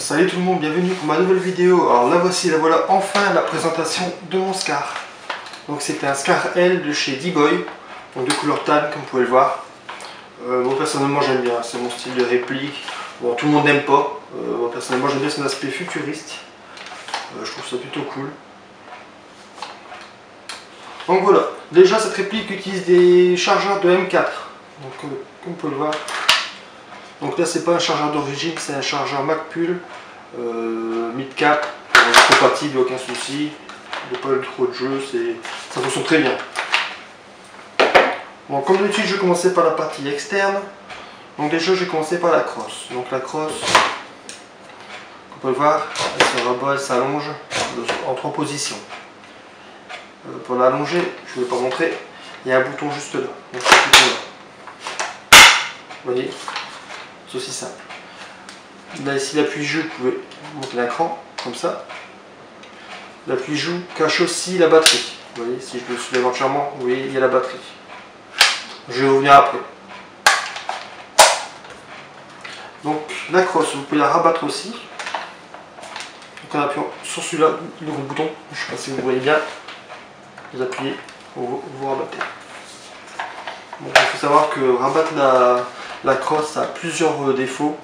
Salut tout le monde, bienvenue pour ma nouvelle vidéo. Alors là voici, la voilà enfin la présentation de mon Scar. Donc c'était un Scar L de chez D-Boy, donc de couleur tan comme vous pouvez le voir. Moi personnellement j'aime bien, c'est mon style de réplique. Bon, tout le monde n'aime pas, moi personnellement j'aime bien son aspect futuriste. Je trouve ça plutôt cool. Donc voilà, déjà cette réplique utilise des chargeurs de M4. Donc comme vous pouvez le voir. Donc là c'est pas un chargeur d'origine, c'est un chargeur Macpull mid-cap, compatible, aucun souci. Il n'y a pas eu trop de jeu, ça fonctionne très bien. Bon, comme d'habitude je vais commencer par la partie externe. Donc déjà je vais commencer par la crosse. Donc la crosse, on peut le voir, elle se rabat, elle s'allonge en 3 positions. Pour l'allonger, je ne vais pas montrer, il y a un bouton juste là. Donc ce bouton-là. Vous voyez, c'est aussi simple. Là ici l'appui-joue, vous pouvez monter l'écran comme ça. L'appui-joue cache aussi la batterie. Vous voyez, si je le soulève entièrement, vous voyez, il y a la batterie. Je vais revenir après. Donc la crosse, vous pouvez la rabattre aussi. Donc en appuyant sur celui-là, le gros bouton, je ne sais pas si vous voyez bien, vous appuyez, vous rabattez. Donc il faut savoir que rabattre la crosse, ça a plusieurs défauts.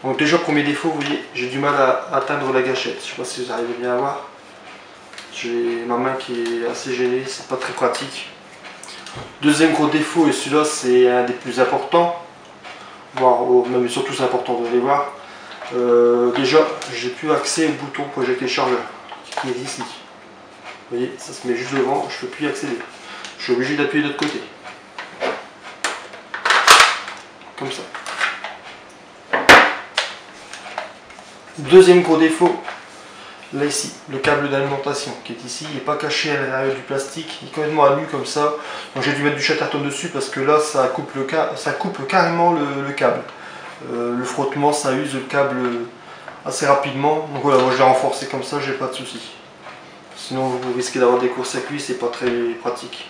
Donc déjà premier défaut, vous voyez, j'ai du mal à atteindre la gâchette. Je ne sais pas si vous arrivez bien à voir. J'ai ma main qui est assez gênée, c'est pas très pratique. Deuxième gros défaut, et celui-là c'est un des plus importants, voire même surtout c'est important, vous allez voir. Déjà, j'ai plus accès au bouton pour éjecter le chargeur, qui est ici. Vous voyez, ça se met juste devant, je ne peux plus y accéder. Je suis obligé d'appuyer de l'autre côté. Comme ça. Deuxième gros défaut, là ici, le câble d'alimentation qui est ici, il n'est pas caché à l'intérieur du plastique, il est complètement à nu comme ça. Donc j'ai dû mettre du Chatterton dessus parce que là ça coupe carrément le câble. Le frottement, ça use le câble assez rapidement. Donc voilà, moi je l'ai renforcé comme ça, j'ai pas de souci. Sinon vous risquez d'avoir des courts-circuits, c'est pas très pratique.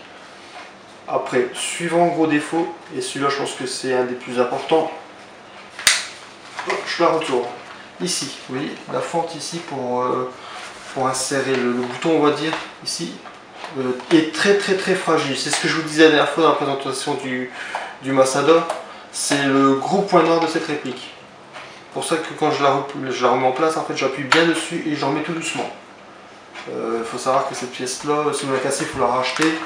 Après, suivant gros défaut, et celui-là je pense que c'est un des plus importants, je la retourne. Ici, vous voyez, la fente ici pour insérer le bouton, on va dire, ici, est très fragile. C'est ce que je vous disais la dernière fois dans la présentation du Masada. C'est le gros point noir de cette réplique. Pour ça que quand je la remets en place, en fait, j'appuie bien dessus et je remets tout doucement. Il faut savoir que cette pièce-là, si vous la cassez, il faut la racheter.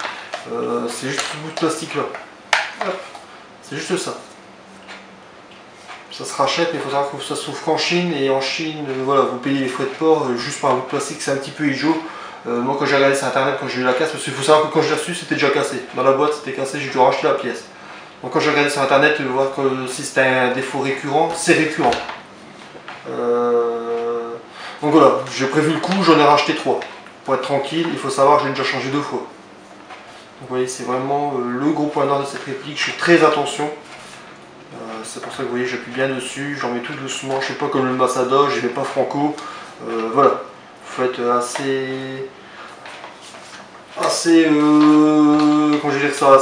C'est juste ce bout de plastique là. C'est juste ça. Ça se rachète, mais il faut savoir que ça se trouve qu'en Chine, et en Chine, voilà, vous payez les frais de port juste par un bout de plastique, c'est un petit peu idiot. Moi quand j'ai regardé sur internet, quand j'ai eu la casse, parce qu'il faut savoir que quand je l'ai reçu, c'était déjà cassé. Dans la boîte, c'était cassé, j'ai dû racheter la pièce. Donc quand j'ai regardé sur internet, voir que si c'était un défaut récurrent, c'est récurrent. Donc voilà, j'ai prévu le coup, j'en ai racheté 3. Pour être tranquille, il faut savoir que j'ai déjà changé 2 fois. Donc vous voyez, c'est vraiment le gros point noir de cette réplique, je fais très attention. C'est pour ça que vous voyez, j'appuie bien dessus, j'en mets tout doucement, je ne fais pas comme le Masada, je ne vais pas franco. Voilà, il faut être comment je vais dire ça,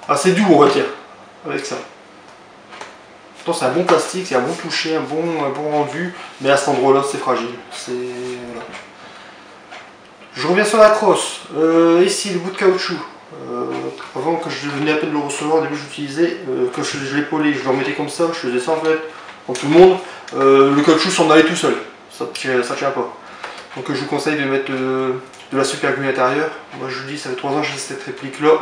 assez doux on va dire, avec ça. Pourtant c'est un bon plastique, c'est un bon toucher, un bon rendu, mais à cet endroit là c'est fragile. Voilà. Je reviens sur la crosse, ici le bout de caoutchouc. Avant, quand je venais à peine de le recevoir, au début j'utilisais, quand je l'épaulais, je le remettais comme ça, je faisais ça en fait, comme tout le monde, le caoutchouc s'en allait tout seul, ça tient pas. Donc je vous conseille de mettre de la super glue intérieure. Moi je vous dis, ça fait 3 ans que j'ai cette réplique là,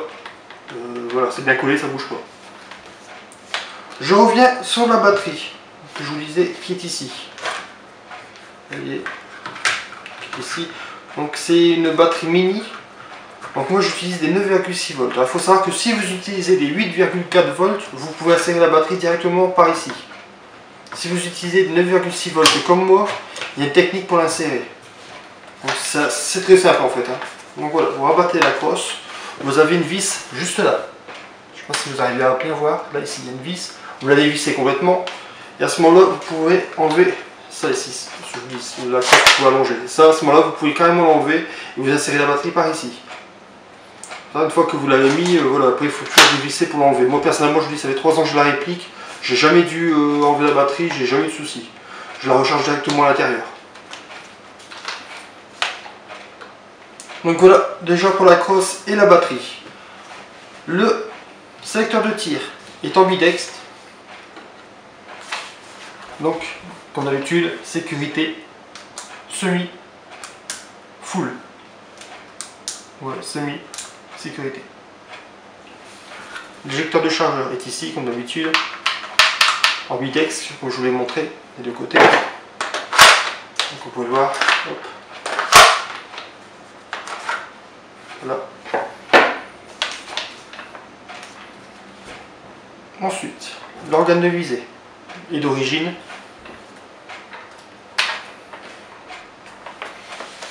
voilà, c'est bien collé, ça bouge pas. Je reviens sur la batterie, que je vous disais, qui est ici. Vous voyez, qui est ici. Donc c'est une batterie mini. Donc moi j'utilise des 9,6 volts. Il faut savoir que si vous utilisez des 8,4 volts, vous pouvez insérer la batterie directement par ici. Si vous utilisez des 9,6 volts comme moi, il y a une technique pour l'insérer. C'est très simple en fait. Donc voilà, vous rabattez la crosse, vous avez une vis juste là. Je ne sais pas si vous arrivez à bien voir, là ici il y a une vis, vous la dévissez complètement. Et à ce moment-là, vous pouvez enlever ça ici, la crosse pour allonger. Ça, à ce moment-là, vous pouvez carrément l'enlever et vous insérez la batterie par ici. Une fois que vous l'avez mis, voilà, après il faut toujours dévisser pour l'enlever. Moi personnellement je vous dis, ça fait 3 ans que je la réplique, J'ai jamais dû enlever la batterie, j'ai jamais eu de soucis. Je la recharge directement à l'intérieur. Donc voilà, déjà pour la crosse et la batterie. Le sélecteur de tir est ambidextre. Donc, comme d'habitude, sécurité, semi, full. Voilà, semi, sécurité. L'éjecteur de chargeur est ici, comme d'habitude. Ambidextre, comme je vous l'ai montré, des deux côtés. Donc vous pouvez le voir. Hop. Voilà. Ensuite, l'organe de visée est d'origine.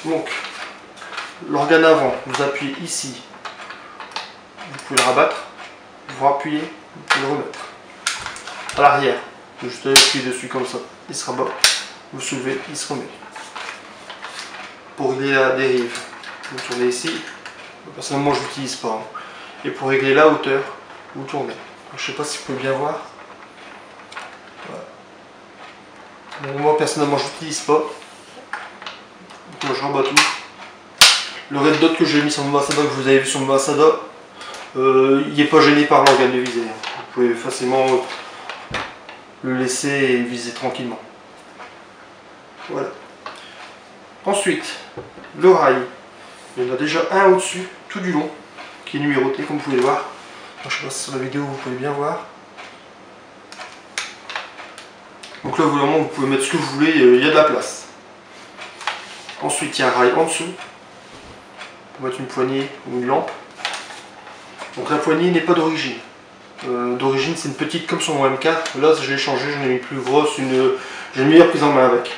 Donc, l'organe avant, vous appuyez ici. Vous pouvez le rabattre. Vous appuyez, vous pouvez le remettre. À l'arrière, vous juste appuyer dessus comme ça. Il se rabat. Vous soulevez, il se remet. Pour régler la dérive, vous tournez ici. Personnellement, je l'utilise pas. Et pour régler la hauteur, vous tournez. Je ne sais pas si vous pouvez bien voir. Voilà. Donc, moi, personnellement, je l'utilise pas. Donc, moi, je rabats tout. Le red dot que j'ai mis sur mon Masada, que vous avez vu sur mon Masada, il n'est pas gêné par l'organe de visée. Vous pouvez facilement le laisser et viser tranquillement. Voilà. Ensuite, le rail. Il y en a déjà un au-dessus, tout du long, qui est numéroté, comme vous pouvez le voir. Je ne sais pas si sur la vidéo vous pouvez bien voir. Donc là, vraiment, vous pouvez mettre ce que vous voulez, il y a de la place. Ensuite, il y a un rail en dessous, pour mettre une poignée ou une lampe. Donc la poignée n'est pas d'origine. D'origine, c'est une petite comme sur mon M4. Là, j'ai changé, j'en ai mis une plus grosse, j'ai une meilleure prise en main avec.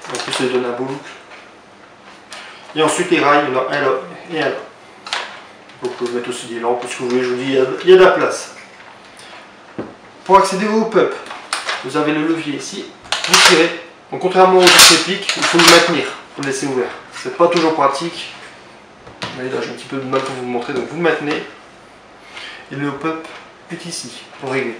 En plus, ça donne un beau look. Et ensuite, les rails, il y en a un là et un là. Vous pouvez mettre aussi des lampes, ce que vous voulez, je vous dis, il y a de la place. Pour accéder au hop-up, vous avez le levier ici, vous tirez. Donc contrairement aux autres répliques, il faut le maintenir, vous le laissez ouvert. C'est pas toujours pratique. Mais là j'ai un petit peu de mal pour vous le montrer, donc vous le maintenez. Et le hop-up est ici, pour régler.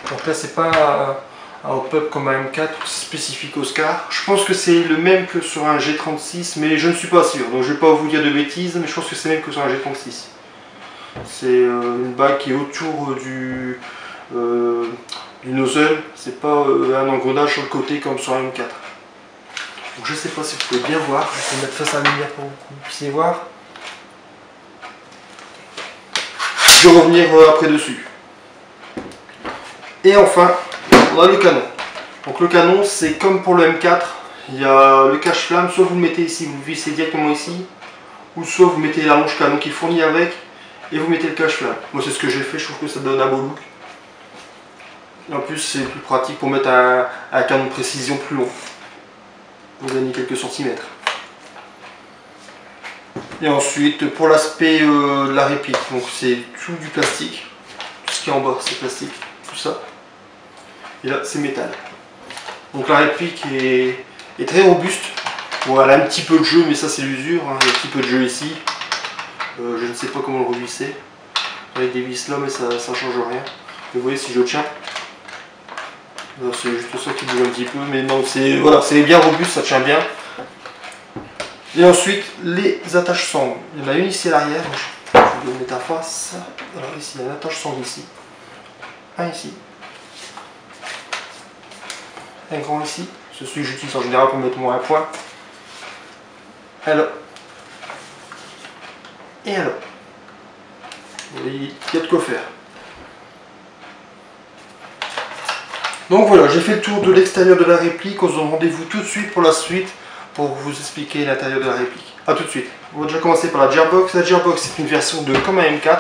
Donc là c'est pas un hop-up comme un M4 spécifique Oscar. Je pense que c'est le même que sur un G36, mais je ne suis pas sûr. Donc je vais pas vous dire de bêtises, mais je pense que c'est le même que sur un G36. C'est une bague qui est autour du nozzle. C'est pas un engrenage sur le côté comme sur un M4. Donc je sais pas si vous pouvez bien voir. Je vais mettre face à la lumière pour que vous puissiez voir. Je vais revenir après dessus. Et enfin, on a le canon. Donc le canon, c'est comme pour le M4, il y a le cache-flamme, soit vous le mettez ici, vous le vissez directement ici, ou soit vous mettez la longe canon qui est fournie avec, et vous mettez le cache-flamme. Moi c'est ce que j'ai fait, je trouve que ça donne un beau look. Et en plus c'est plus pratique pour mettre un canon de précision plus long. Vous gagnez quelques centimètres. Et ensuite, pour l'aspect de la réplique, donc c'est tout du plastique. Tout ce qui est en bas, c'est plastique, tout ça. Et là, c'est métal. Donc la réplique est très robuste. Bon, elle a un petit peu de jeu, mais ça c'est l'usure. Hein. Il y a un petit peu de jeu ici. Je ne sais pas comment le revisser. Avec des vis là, mais ça ne change rien. Vous voyez, si je tiens, c'est juste ça qui bouge un petit peu. Mais non, c'est voilà, c'est bien robuste, ça tient bien. Et ensuite, les attaches sangles. Il y en a une ici à l'arrière. Je vais le mettre à face. Alors ici, il y a une attache sangle ici. Un ici. Un grand ici. Celui que j'utilise en général pour mettre un point. Un là. Et un là. Il y a de quoi faire. Donc voilà, j'ai fait le tour de l'extérieur de la réplique. On se donne rendez-vous tout de suite pour la suite, pour vous expliquer l'intérieur de la réplique. A tout de suite. On va déjà commencer par la gearbox. La gearbox c'est une version de comme un M4.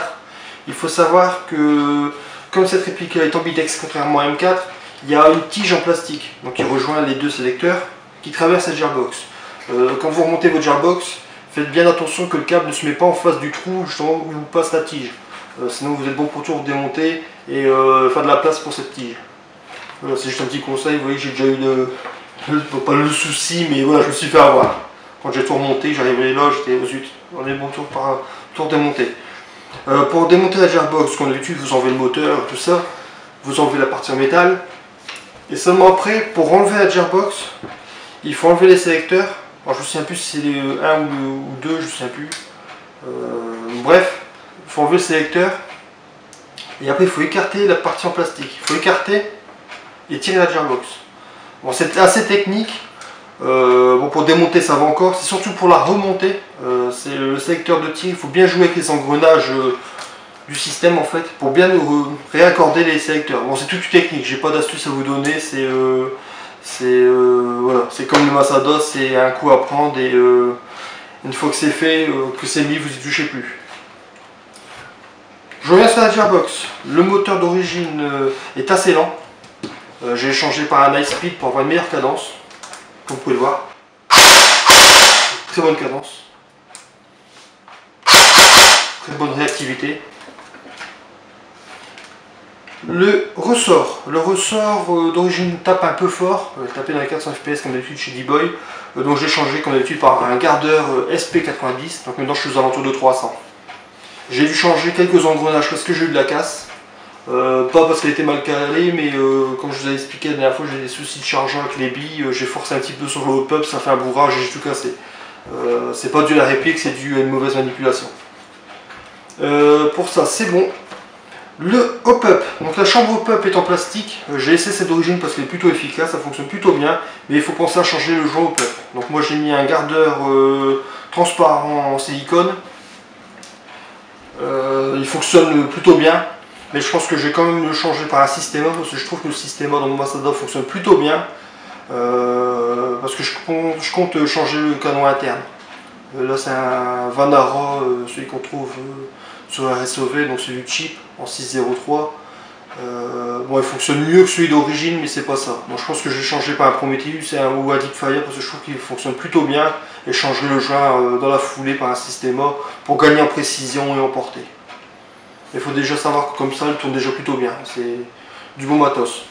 Il faut savoir que comme cette réplique est ambidextre contrairement à M4, il y a une tige en plastique, donc qui rejoint les deux sélecteurs qui traversent cette gearbox. Quand vous remontez votre gearbox, faites bien attention que le câble ne se met pas en face du trou justement où vous passe la tige. Sinon vous êtes bon pour tout redémonter et faire de la place pour cette tige. Voilà, c'est juste un petit conseil. Vous voyez, j'ai déjà eu pas le souci, mais voilà, je me suis fait avoir. Quand j'ai tout remonté, j'arrivais là, j'étais aux zut. On est bon tout redémonter. Pour démonter la gearbox, comme d'habitude, vous enlevez le moteur, tout ça. vous enlevez la partie en métal. Et seulement après, pour enlever la gearbox, il faut enlever les sélecteurs. Alors je ne me souviens plus si c'est les 1 ou 2, je ne me souviens plus. Bref, il faut enlever le sélecteur. Et après, il faut écarter la partie en plastique. Il faut écarter et tirer la gearbox. Bon, c'est assez technique. Bon, pour démonter, ça va encore. C'est surtout pour la remonter. C'est le sélecteur de tir. Il faut bien jouer avec les engrenages du système en fait, pour bien réaccorder les sélecteurs. Bon, c'est toute une technique. J'ai pas d'astuce à vous donner. Voilà, c'est comme le Masada, c'est un coup à prendre et une fois que c'est fait, que c'est mis, vous y touchez plus. Je reviens sur la gearbox. Le moteur d'origine est assez lent. J'ai changé par un high speed pour avoir une meilleure cadence, comme vous pouvez le voir. Très bonne cadence. Très bonne réactivité. Le ressort d'origine tape un peu fort, tapé dans les 400 fps comme d'habitude chez D-Boy. Donc j'ai changé comme d'habitude par un gardeur SP90, donc maintenant je suis aux alentours de 300. J'ai dû changer quelques engrenages parce que j'ai eu de la casse. Pas parce qu'elle était mal calée, mais comme je vous avais expliqué la dernière fois, j'ai des soucis de chargeur avec les billes, j'ai forcé un petit peu sur le hop-up, ça fait un bourrage et j'ai tout cassé. C'est pas dû à la réplique, c'est dû à une mauvaise manipulation. Pour ça, c'est bon. Le hop-up, donc la chambre hop-up est en plastique, j'ai laissé cette d'origine parce qu'elle est plutôt efficace, ça fonctionne plutôt bien, mais il faut penser à changer le joint hop-up. Donc moi j'ai mis un gardeur transparent en silicone, il fonctionne plutôt bien, mais je pense que je vais quand même le changer par un Systema parce que je trouve que le Systema dans mon Masada fonctionne plutôt bien, parce que je compte changer le canon interne. Là c'est un Vanara, celui qu'on trouve sur RSOV, donc c'est du cheap en 603. Bon, il fonctionne mieux que celui d'origine, mais c'est pas ça. Bon, je pense que je vais changer par un Prometheus ou un Deepfire parce que je trouve qu'il fonctionne plutôt bien et changer le joint dans la foulée par un Systema pour gagner en précision et en portée. Il faut déjà savoir que comme ça, il tourne déjà plutôt bien. C'est du bon matos.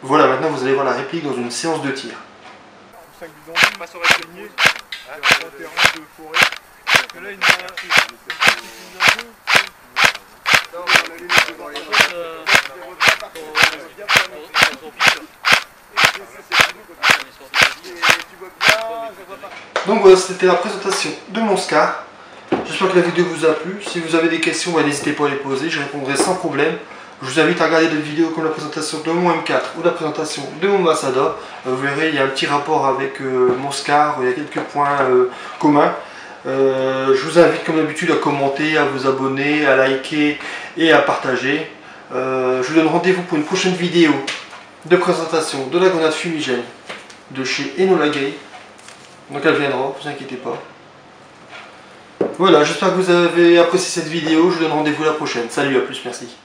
Voilà, maintenant vous allez voir la réplique dans une séance de tir. 5 bidons, pas sur la lignée, sur un terrain de forêt. Parce que là, il y en a un. Donc voilà, c'était la présentation de mon Scar. J'espère que la vidéo vous a plu. Si vous avez des questions, n'hésitez pas à les poser, je répondrai sans problème. Je vous invite à regarder d'autres vidéos comme la présentation de mon M4 ou la présentation de mon Masada. Vous verrez, il y a un petit rapport avec mon Scar, il y a quelques points communs. Je vous invite comme d'habitude à commenter, à vous abonner, à liker et à partager. Je vous donne rendez-vous pour une prochaine vidéo de présentation de la grenade fumigène de chez Enola Gay. Donc elle viendra, ne vous inquiétez pas. Voilà, j'espère que vous avez apprécié cette vidéo. Je vous donne rendez-vous la prochaine. Salut, à plus, merci.